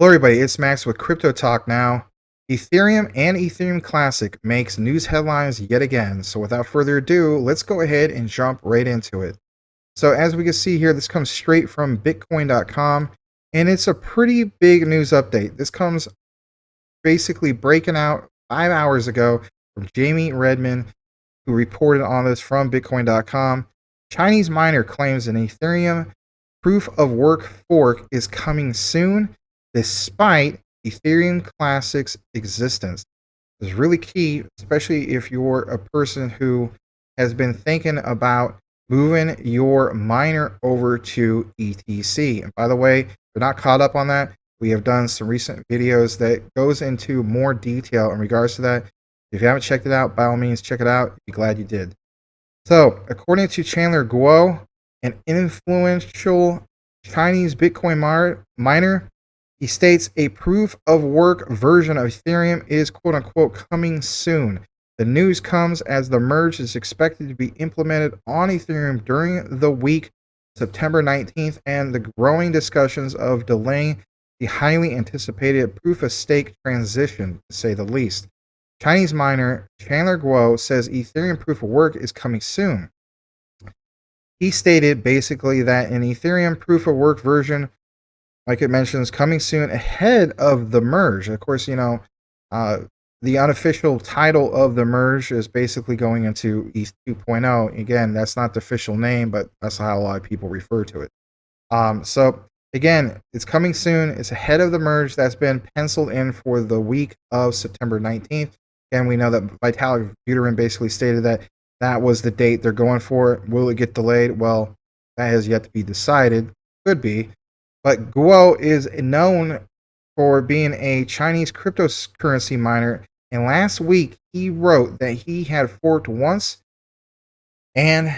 Hello, everybody. It's Max with Crypto Talk Now. Ethereum and Ethereum Classic makes news headlines yet again. So, without further ado, let's go ahead and jump right into it. So, as we can see here, this comes straight from Bitcoin.com, and it's a pretty big news update. This comes basically breaking out 5 hours ago from Jamie Redmond, who reported on this from Bitcoin.com. Chinese miner claims an Ethereum proof of work fork is coming soon, despite Ethereum Classic's existence. This is really key, especially if you're a person who has been thinking about moving your miner over to ETC. And by the way, if you're not caught up on that, we have done some recent videos that goes into more detail in regards to that. If you haven't checked it out, by all means, check it out. Be glad you did. So, according to Chandler Guo, an influential Chinese Bitcoin miner, he states a proof of work version of Ethereum is quote unquote coming soon. The news comes as the merge is expected to be implemented on Ethereum during the week September 19th, and the growing discussions of delaying the highly anticipated proof of stake transition, to say the least. Chinese miner Chandler Guo says Ethereum proof of work is coming soon. He stated basically that an Ethereum proof of work version, like it mentions, coming soon ahead of the merge. Of course, the unofficial title of the merge is basically going into ETH 2.0. Again, that's not the official name, but that's how a lot of people refer to it. So again, it's coming soon. It's ahead of the merge that's been penciled in for the week of September 19th. And we know that Vitalik Buterin basically stated that that was the date they're going for. Will it get delayed? Well, that has yet to be decided. Could be. But Guo is known for being a Chinese cryptocurrency miner. And last week, he wrote that he had forked once and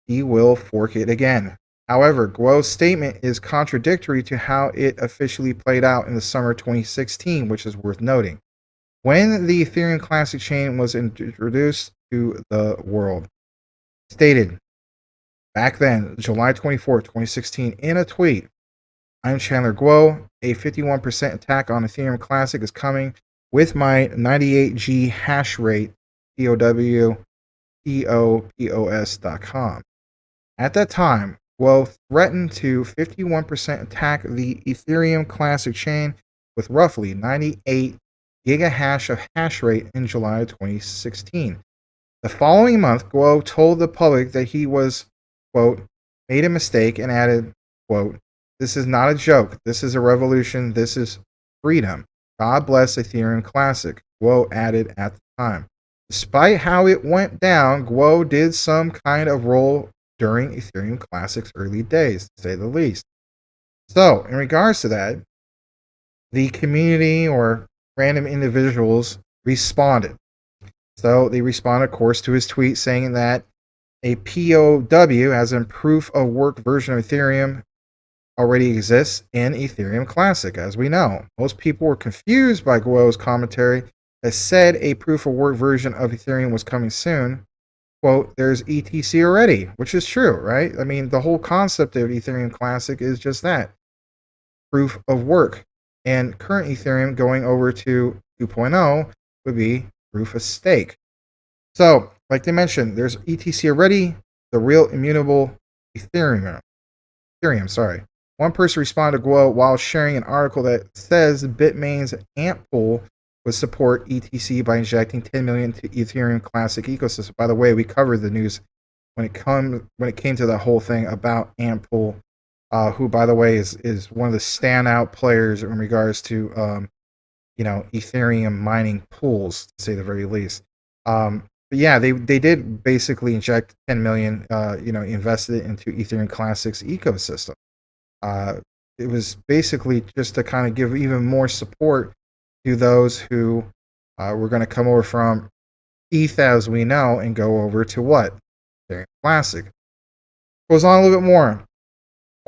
he will fork it again. However, Guo's statement is contradictory to how it officially played out in the summer 2016, which is worth noting, when the Ethereum Classic chain was introduced to the world. Stated back then, July 24, 2016, in a tweet, I'm Chandler Guo. A 51% attack on Ethereum Classic is coming with my 98G hash rate, POW.com. At that time, Guo threatened to 51% attack the Ethereum Classic chain with roughly 98 gigahash of hash rate in July 2016. The following month, Guo told the public that he was, quote, made a mistake and added, quote, this is not a joke. This is a revolution. This is freedom. God bless Ethereum Classic, Guo added at the time. Despite how it went down, Guo did some kind of role during Ethereum Classic's early days, to say the least. So, in regards to that, the community or random individuals responded. So they responded, of course, to his tweet saying that a POW, as in proof of work version of Ethereum, already exists in Ethereum Classic, as we know. Most people were confused by Guo's commentary that said a proof of work version of Ethereum was coming soon. Quote, there's ETC already, which is true, right? I mean, the whole concept of Ethereum Classic is just that, proof of work. And current Ethereum going over to 2.0 would be proof of stake. So, like they mentioned, there's ETC already, the real immutable Ethereum. One person responded to Guo while sharing an article that says Bitmain's AMP pool would support ETC by injecting 10 million to Ethereum Classic ecosystem. By the way, we covered the news when it came to the whole thing about AMP pool, who, by the way, is one of the standout players in regards to Ethereum mining pools, to say the very least. But yeah, they did basically inject 10 million, invested it into Ethereum Classic's ecosystem. It was basically just to kind of give even more support to those who were going to come over from ETH, as we know, and go over to what? Ethereum Classic. Goes on a little bit more.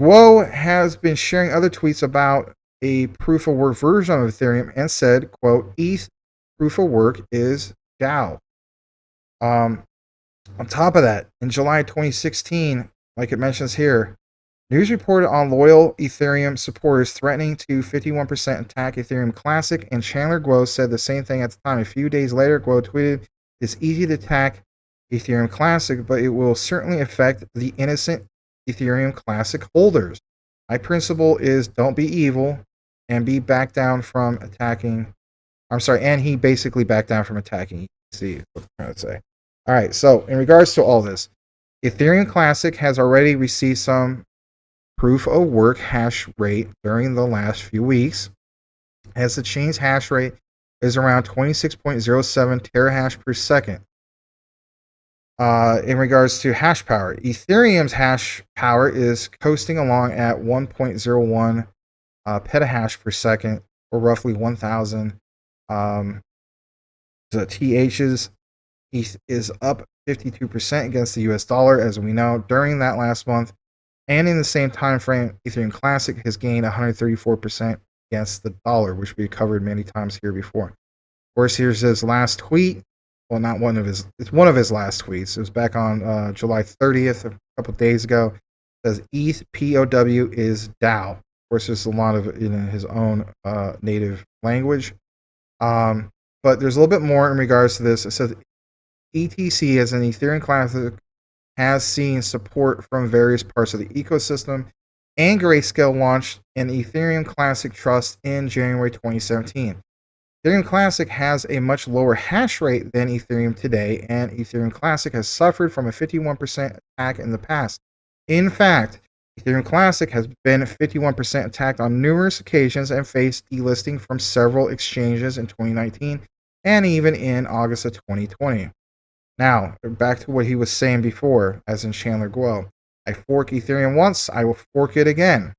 Guo has been sharing other tweets about a proof of work version of Ethereum and said, quote, ETH proof of work is DAO. On top of that, in July 2016, like it mentions here, News reported on loyal Ethereum supporters threatening to 51% attack Ethereum Classic, and Chandler Guo said the same thing at the time. A few days later, Guo tweeted, "It's easy to attack Ethereum Classic, but it will certainly affect the innocent Ethereum Classic holders. My principle is don't be evil and be back down from attacking." I'm sorry, and he basically backed down from attacking ETC, is what I'm trying to say. All right, so in regards to all this, Ethereum Classic has already received some proof of work hash rate during the last few weeks, as the chain's hash rate is around 26.07 terahash per second. In regards to hash power, Ethereum's hash power is coasting along at 1.01 petahash per second, or roughly 1,000 THs. ETH is up 52% against the US dollar, as we know, during that last month. And in the same time frame, Ethereum Classic has gained 134% against the dollar, which we covered many times here before. Of course, here's his last tweet. Well, not one of his. It's one of his last tweets. It was back on July 30th, a couple of days ago. It says ETH POW is DAO. Of course, there's a lot of it in his own native language. But there's a little bit more in regards to this. It says ETC as an Ethereum Classic has seen support from various parts of the ecosystem, and Grayscale launched an Ethereum Classic Trust in January 2017. Ethereum Classic has a much lower hash rate than Ethereum today, and Ethereum Classic has suffered from a 51% attack in the past. In fact, Ethereum Classic has been 51% attacked on numerous occasions and faced delisting from several exchanges in 2019 and even in August of 2020. Now, back to what he was saying before, as in Chandler Guo. I fork Ethereum once, I will fork it again.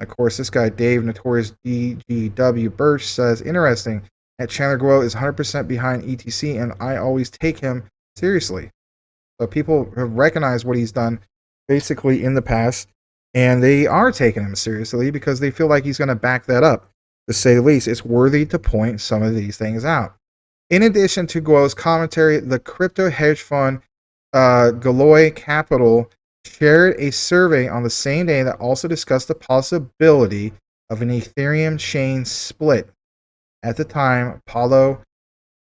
Of course, this guy, Dave Notorious DGW Birch, says, interesting that Chandler Guo is 100% behind ETC, and I always take him seriously. So people have recognized what he's done basically in the past, and they are taking him seriously because they feel like he's going to back that up. To say the least, it's worthy to point some of these things out. In addition to Guo's commentary, the crypto hedge fund Galoy Capital shared a survey on the same day that also discussed the possibility of an Ethereum chain split. At the time, Paulo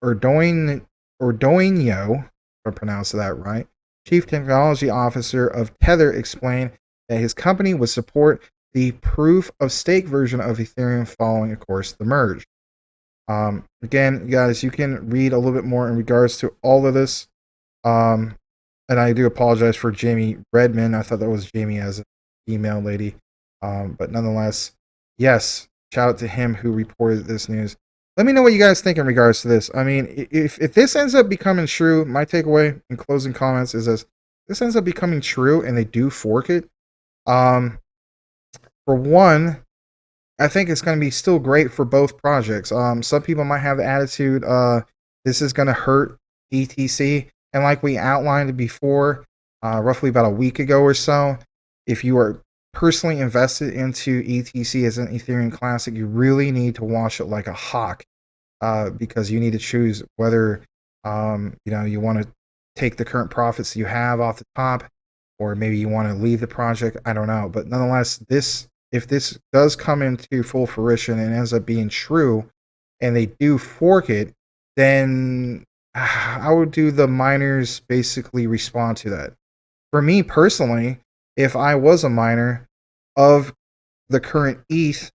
Ordoino, if I pronounce that right, Chief Technology Officer of Tether, explained that his company would support the proof of stake version of Ethereum following, of course, the merge. Again, guys, you can read a little bit more in regards to all of this. And I do apologize for Jamie Redmond. I thought that was Jamie as an email lady. But nonetheless, yes, shout out to him who reported this news. Let me know what you guys think in regards to this. I mean, if this ends up becoming true, my takeaway in closing comments is this ends up becoming true and they do fork it. For one, I think it's going to be still great for both projects. Some people might have the attitude, this is going to hurt ETC. And like we outlined before, roughly about a week ago or so, if you are personally invested into ETC as an Ethereum Classic, you really need to watch it like a hawk, because you need to choose whether you want to take the current profits you have off the top, or maybe you want to leave the project. I don't know. But nonetheless, if this does come into full fruition and ends up being true, and they do fork it, then how do the miners basically respond to that? For me personally, if I was a miner of the current ETH,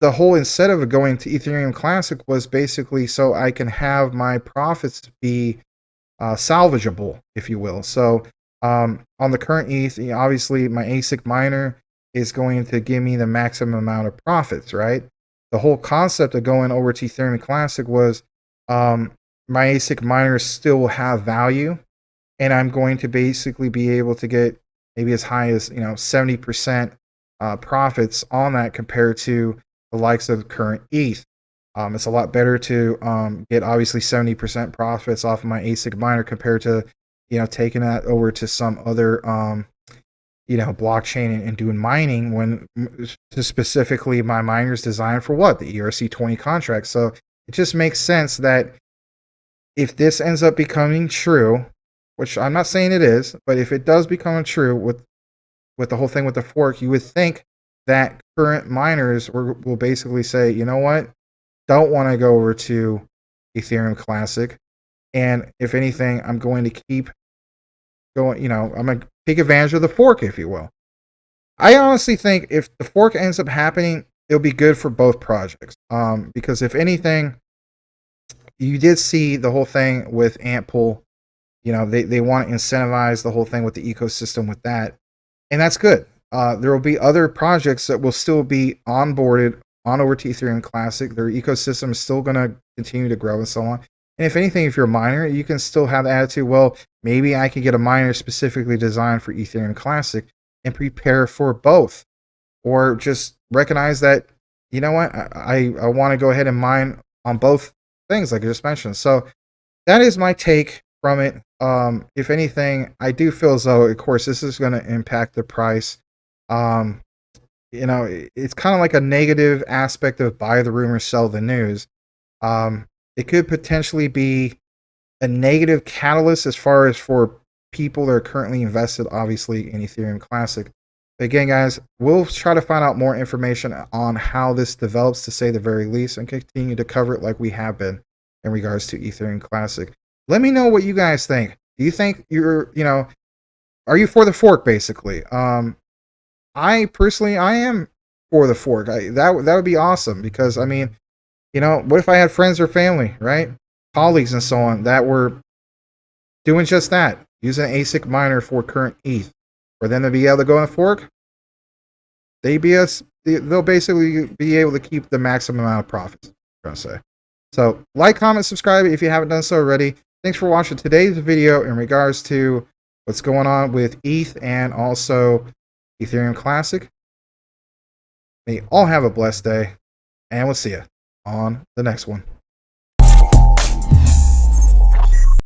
the whole incentive of going to Ethereum Classic was basically so I can have my profits be salvageable, if you will. So on the current ETH, obviously my ASIC miner is going to give me the maximum amount of profits, right? The whole concept of going over to Ethereum Classic was my ASIC miners still will have value, and I'm going to basically be able to get maybe as high as 70% profits on that compared to the likes of current ETH. It's a lot better to get obviously 70% profits off of my ASIC miner compared to taking that over to some other blockchain and doing mining, when specifically my miner is designed for what? The ERC20 contract. So it just makes sense that if this ends up becoming true, which I'm not saying it is, but if it does become true with with the whole thing with the fork, you would think that current miners will basically say, you know what, don't want to go over to Ethereum Classic, and if anything, I'm going to keep going. I'm going to take advantage of the fork, if you will. I honestly think if the fork ends up happening, it'll be good for both projects. Because if anything, you did see the whole thing with Antpool. They want to incentivize the whole thing with the ecosystem with that, and that's good. There will be other projects that will still be onboarded on over to Ethereum Classic. Their ecosystem is still going to continue to grow and so on. And if anything, if you're a miner, you can still have the attitude, well, maybe I can get a miner specifically designed for Ethereum Classic and prepare for both. Or just recognize that, you know what, I want to go ahead and mine on both things, like I just mentioned. So that is my take from it. If anything, I do feel as though, of course, this is going to impact the price. Um, it's kind of like a negative aspect of buy the rumor, sell the news. It could potentially be a negative catalyst as far as for people that are currently invested, obviously, in Ethereum Classic. But again, guys, we'll try to find out more information on how this develops, to say the very least, and continue to cover it like we have been in regards to Ethereum Classic. Let me know what you guys think. Do you think are you for the fork, basically? I personally, I am for the fork. That would be awesome, because I mean, what if I had friends or family, right? Colleagues and so on that were doing just that, using an ASIC miner for current ETH. For them to be able to go on the fork, they'll basically be able to keep the maximum amount of profits, I'm going to say. So, like, comment, subscribe if you haven't done so already. Thanks for watching today's video in regards to what's going on with ETH and also Ethereum Classic. May you all have a blessed day, and we'll see you on the next one.